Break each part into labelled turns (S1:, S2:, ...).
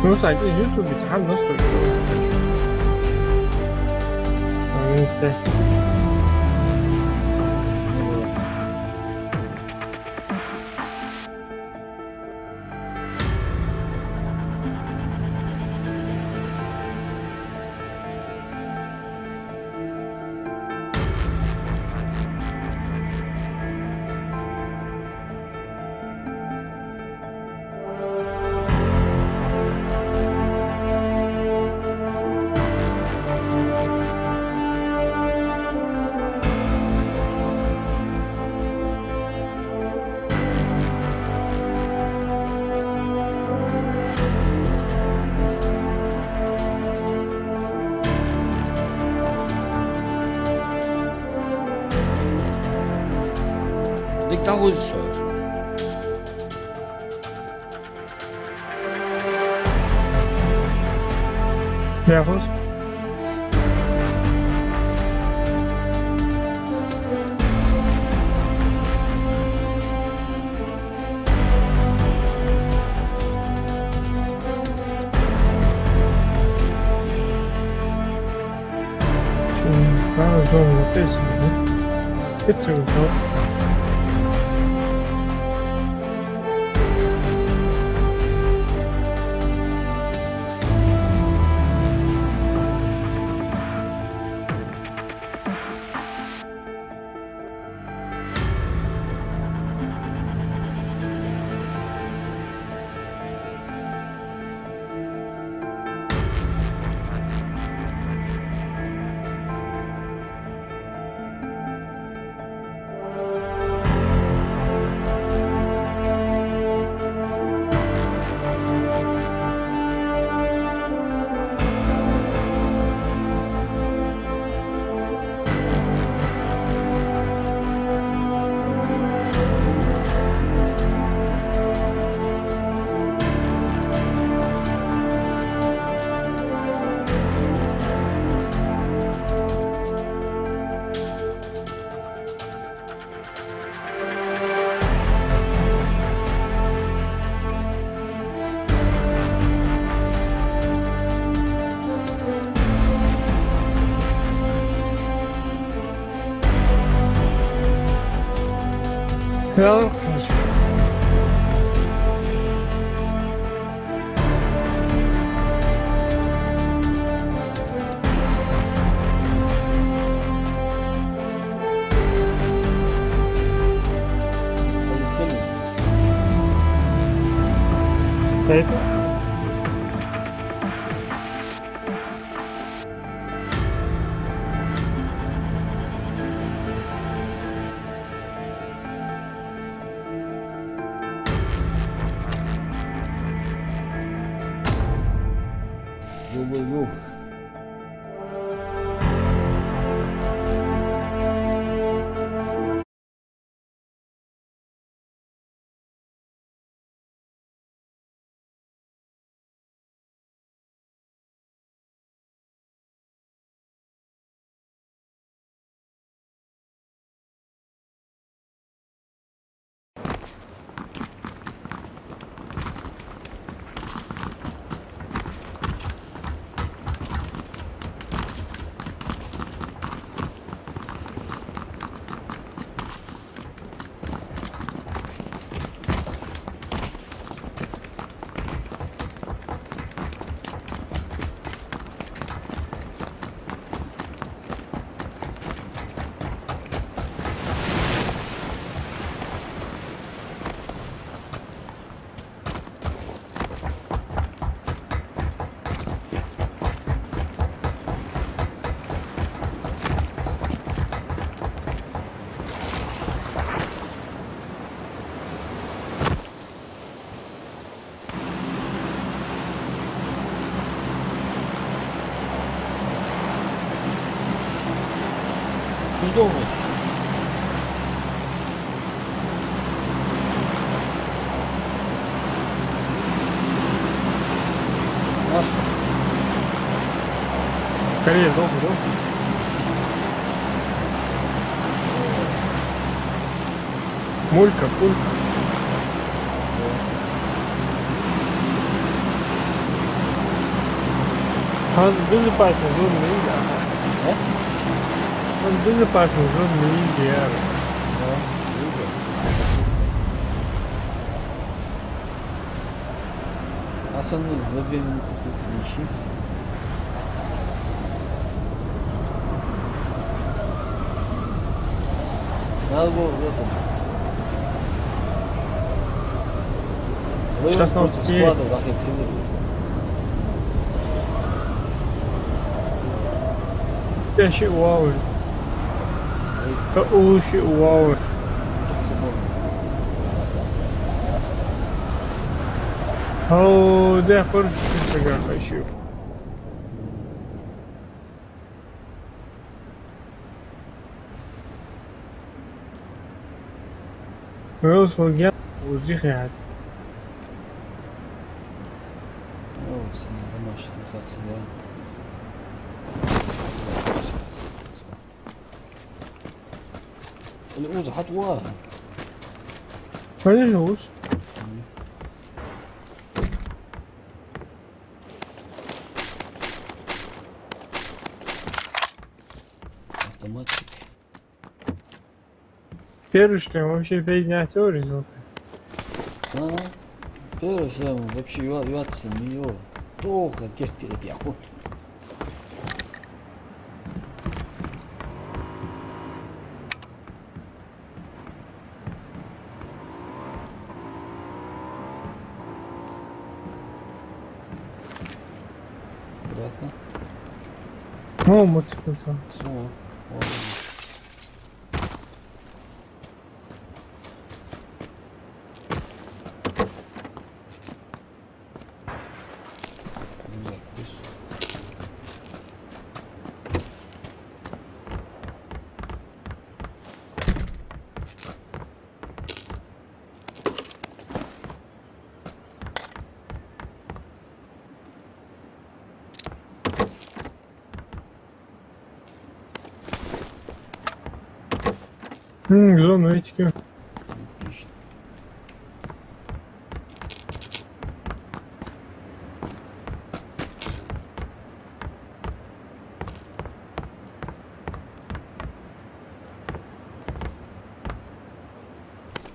S1: بص على اليوتيوب بيتسحب نصه انت.
S2: Dik ta rose.
S1: ياخذ بعد زوم وقيس كتسوي يلا خرج. شايفه؟
S2: Go, go, go. Już domu. Masz.
S1: Скорее, дома, да? Мулька, пулька. Han deze pas een zo'n ding.
S2: Hè?
S1: Han deze pas een zo'n ding. Ja.
S2: Ja, goed. Осталось за 2 минуты следующий. Надо было в этом.
S1: Сейчас
S2: Вдвоем
S1: нам
S2: против
S1: успеем.
S2: склада Рахет Сидорович.
S1: Ja, shit, wow. Oh, shit, wow. Oh, ده فرش شجر خشيو. ويوصل جاب وزيخ يعني.
S2: О, сильно домашний, кажется, да. الأوزة حطوها.
S1: ما يجوز.
S2: Автоматик.
S1: Первый что вообще фигня теория.
S2: А, первый же вообще юатся не его. Только кертит я хуй. Аккуратно.
S1: Ну, мотоцикл.
S2: Все.
S1: Зону этики.
S2: Отлично.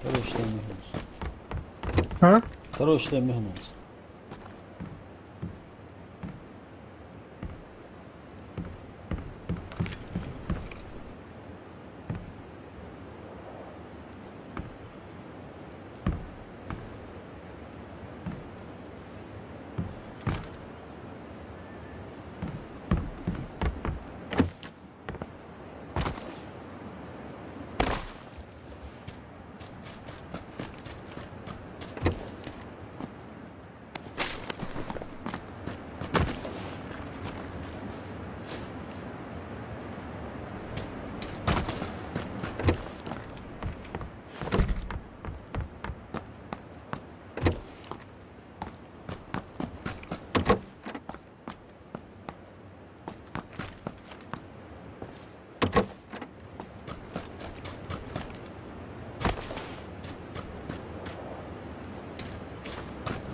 S2: Второй шлем мигнулся.
S1: А?
S2: Второй шлем мигнулся.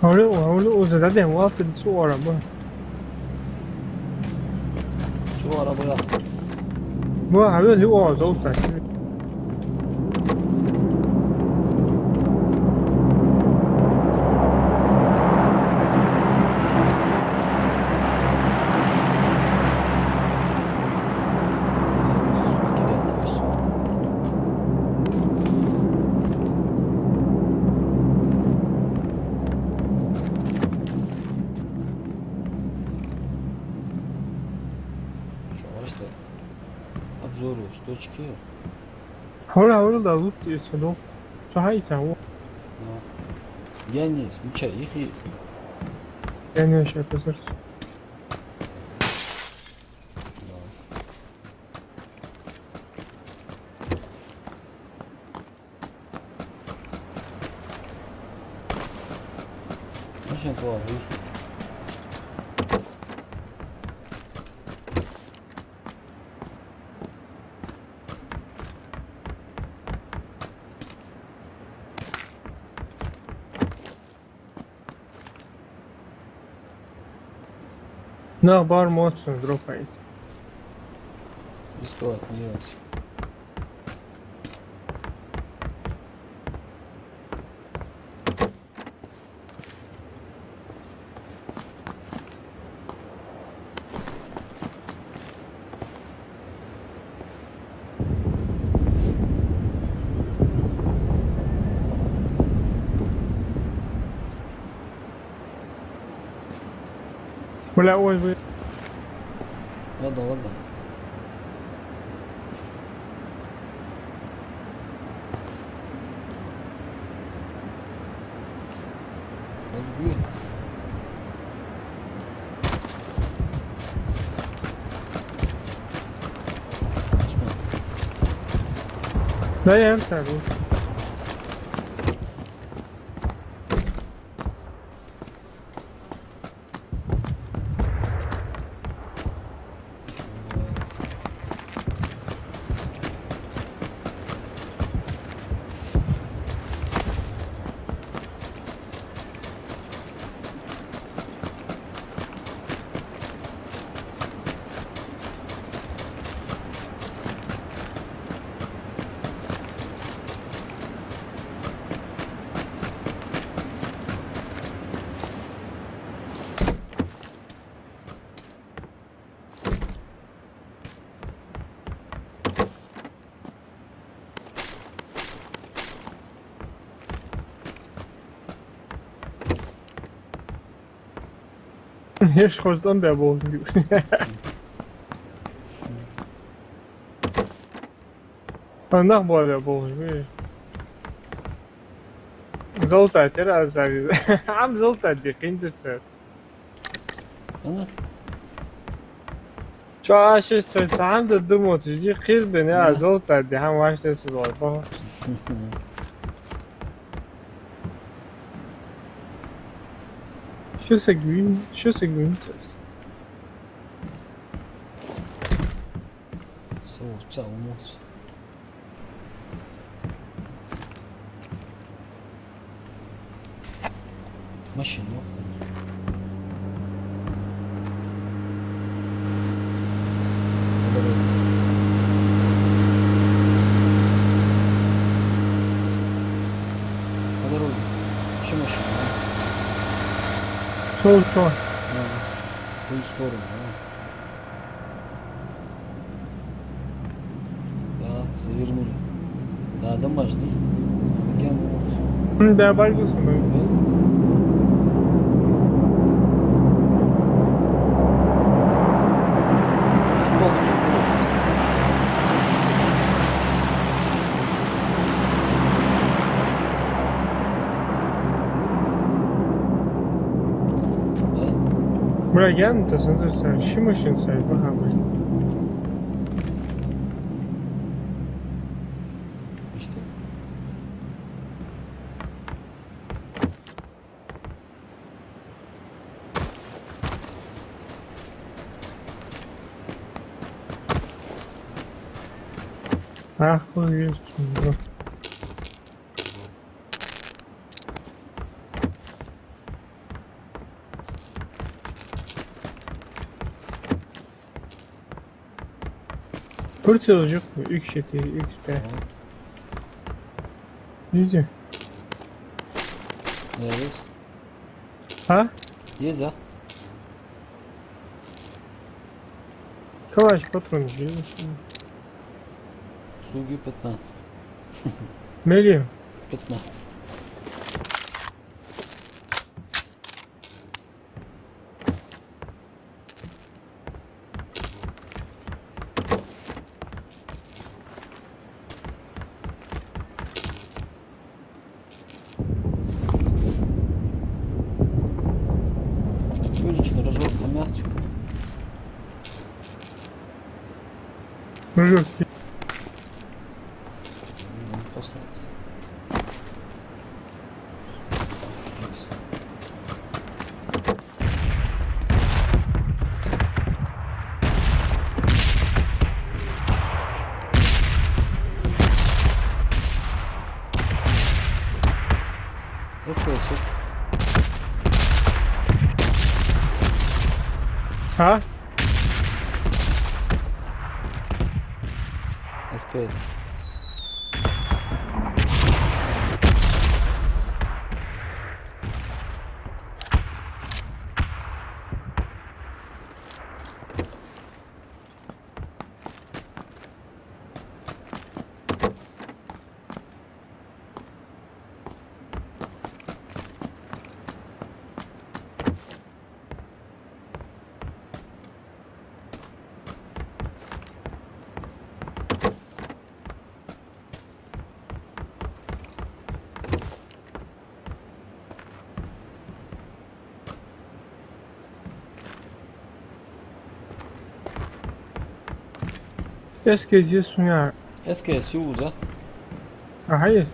S1: 我只打电话是做了嘛？
S2: شو عربية؟
S1: 我还是我走在。
S2: обзору с точки.
S1: 好了，我老是成都抓一掌握，
S2: Я не смечай, их и
S1: я не еще позор.
S2: Начнем с лавы.
S1: No, bar mocno dropает.
S2: Рисковать не делать.
S1: Бля, ой, вы.
S2: Ладно, ладно. Отбей. Осман.
S1: Да, я сяду. Hier schoot bij boven. Ondan böyle boğulmuş. Золотая терраса. Ам золотая дефендерца.
S2: أنا
S1: شو عاشش عنده دمو تجي خير بني زولتا دي هم واش تسوالفه. شو سجوين
S2: صور تاع وموت. ماشي نو.
S1: شو
S2: В ту сторону, да, завернули. Да, домашний.
S1: Да, бальбус мы. Bura gelmeyeceksin de sen şu maşın sahibi abi.
S2: İşte.
S1: Ah, koyuyorsun bunu. Fırçalayacak mı? XT, XP. İyice.
S2: Есть.
S1: Ha?
S2: Есть, да?
S1: Kalaş patron diyorsun.
S2: Суги 15.
S1: Melih.
S2: 15. Уличный рожок на мясо.
S1: Мужик.
S2: Послать.
S1: ها
S2: اسكيز
S1: Qu'est-ce que Dieu sonha?
S2: اسكيز شو usa
S1: Ah, jest.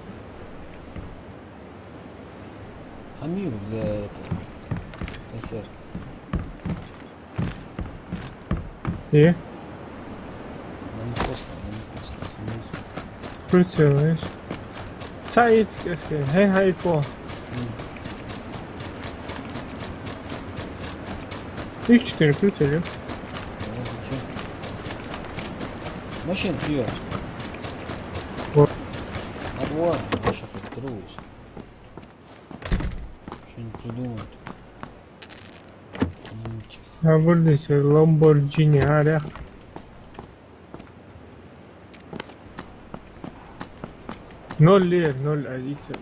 S2: amigo ياسر
S1: E?
S2: não encosta
S1: Curtiu, né? Sait, qu'est-ce que... Hey, hey, pô. İlk çıtırı kurtarıyor.
S2: ماشي فيه
S1: و-
S2: أدوار بشكل دروس عشان придумать
S1: Ha buradaysa Lamborghini hala. Nol yer, nol aditse.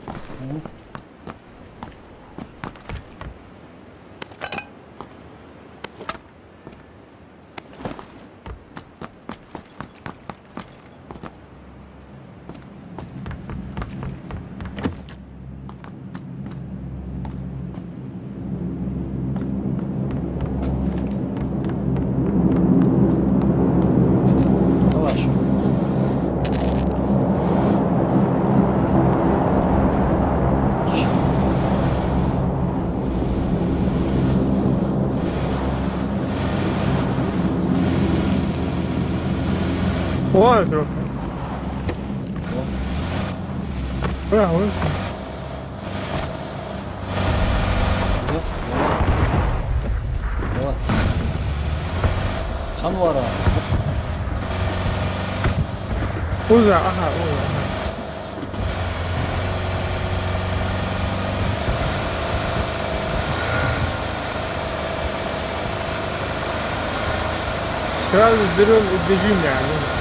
S2: Relaxa.
S1: Bora, troca. Pra onde?
S2: 천 와라.
S1: Usa, aha, usa. اشتغل الزر الدجين يعني.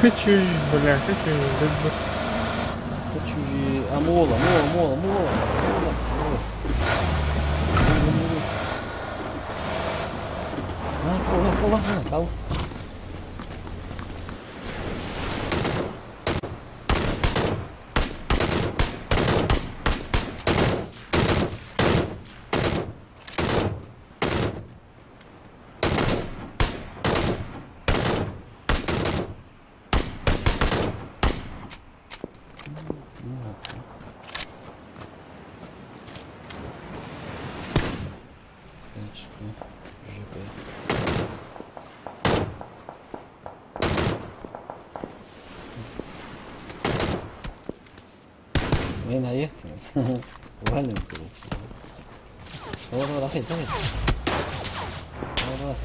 S1: Хочу бля, хочу
S2: Хочу же... А, мола. Мола. Кал. وين هيفتنس وهلا هو راح يتهيأ هو راح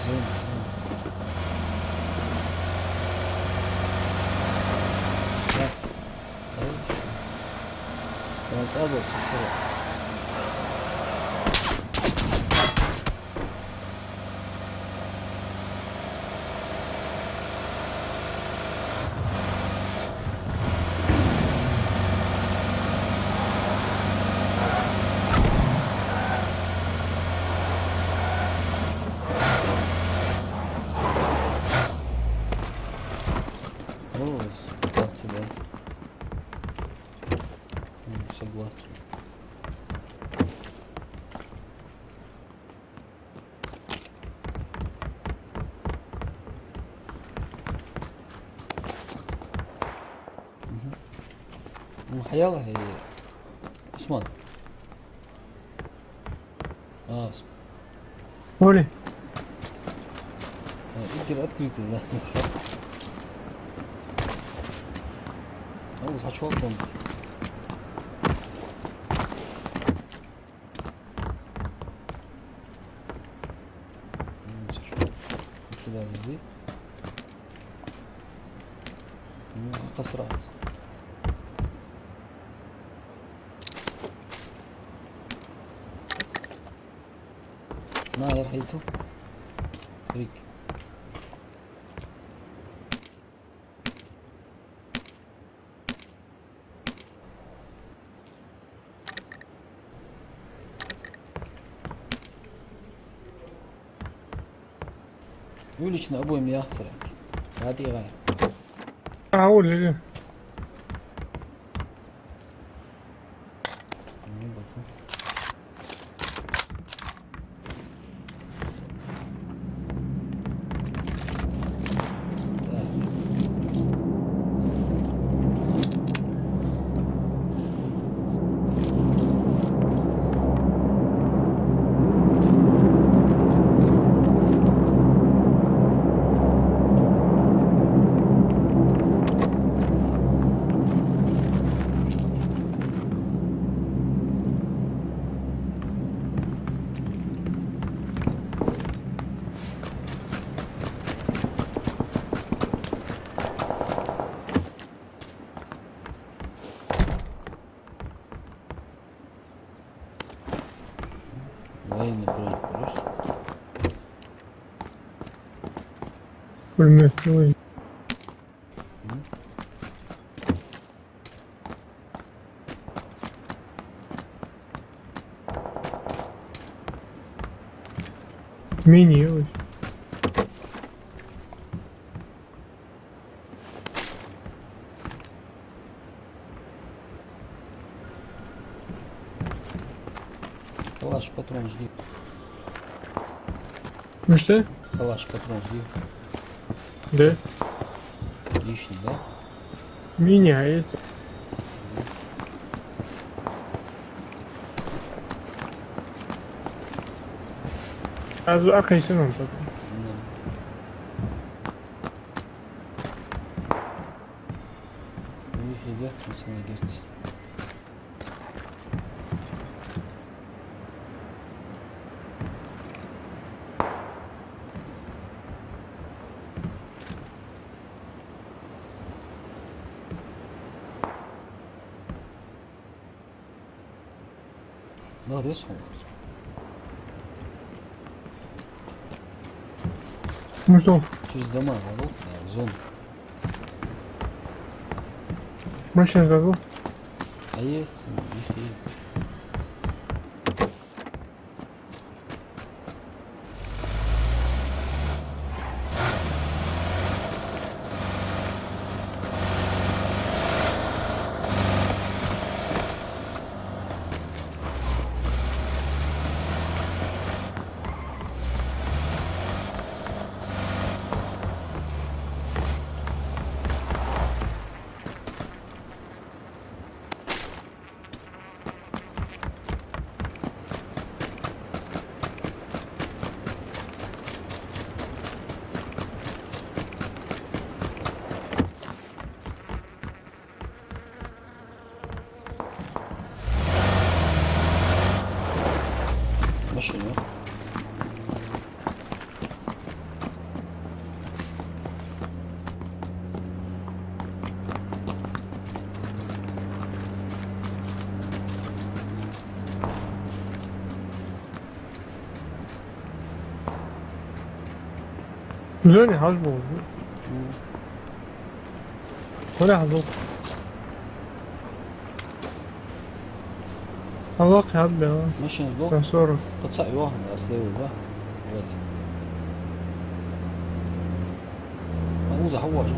S2: زين سنتقابل بسرعة Согласен. حيالله هي عثمان
S1: Olha.
S2: теперь открытый, да. А вот хочу окон. Сюда иди. Касрат. На, я хайцу. Трик. Уличный обоим яхтсерек. Ради гайр.
S1: أقول ليه؟
S2: Военный бронь, понимаешь?
S1: пулемет وين؟ ميني وين؟
S2: Калаш, патрон жди.
S1: Ну что?
S2: Калаш, патрон жди.
S1: Да.
S2: Лишний, да?
S1: Меняется. أخي شنو
S2: Да. Лишний герц, пацаны, герц. Да, где сон?
S1: Ну что?
S2: Через дома, да, вот, да, в зону.
S1: Машина зову.
S2: А есть, их есть. Машина.
S1: زوني حاجبه ولا حظوظ حظوظ حبه
S2: Машина сдох.
S1: صورة
S2: Пацай его, оставил, да? Вот. Мауза, хаважу.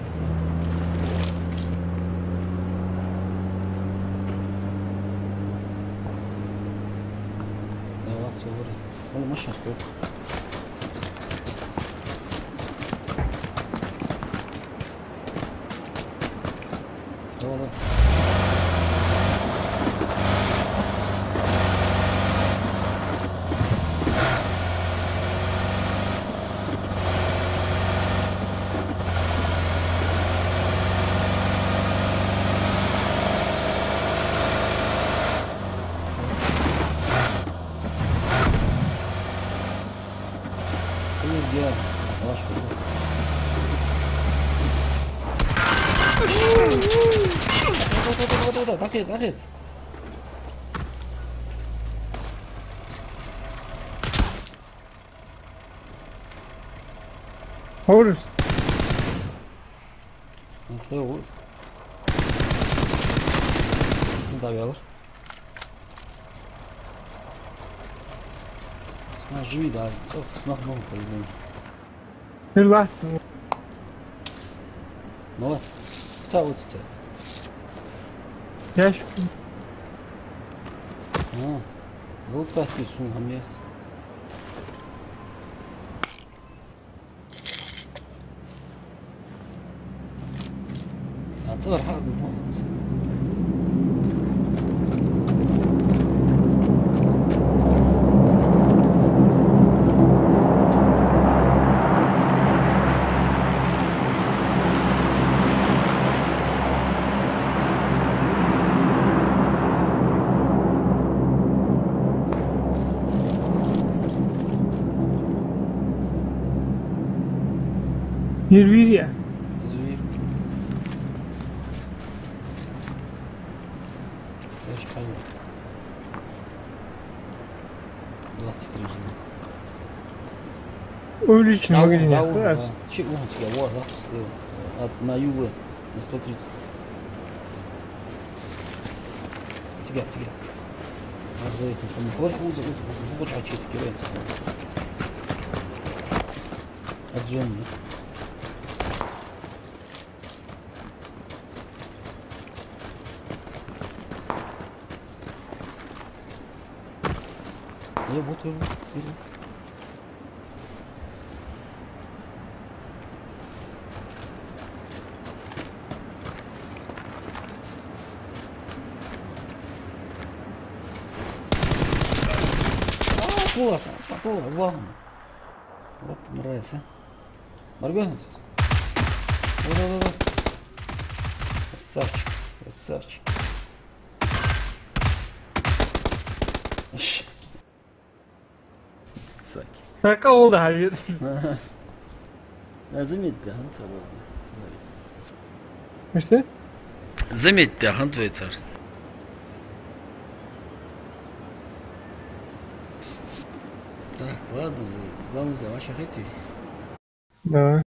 S2: Да, ладно, все, говори. Он машина стоит. Давай, давай. Yavaş vur. Nakit.
S1: Horus.
S2: Nasıl olur? Tabii alır. Smash живи, да. Çok sınıf mı koydun?
S1: Relax.
S2: Ne var? Cały cyce.
S1: Yaş.
S2: Ha. Gold bakıyorsun hamle. اعتبر حرب الموت.
S1: Bir ya.
S2: Zvíř. Jdeš paní. 23 живых.
S1: Öyle için magazin yaptı.
S2: Чек вон тебя, вот, да, слева. На ЮВ, на 130. Тига. Вот за этим. Вот узы, очки кирается. От зоны. Вот его. Спотова, звал. Вот мразь, а. Моргонец. Вот. Красавчик. Саки.
S1: Şaka oldu hayır.
S2: Заметьте, Ханцар.
S1: İşte.
S2: Заметьте, Ханцар. Так, ладно, главное за ваши хэти.
S1: Да.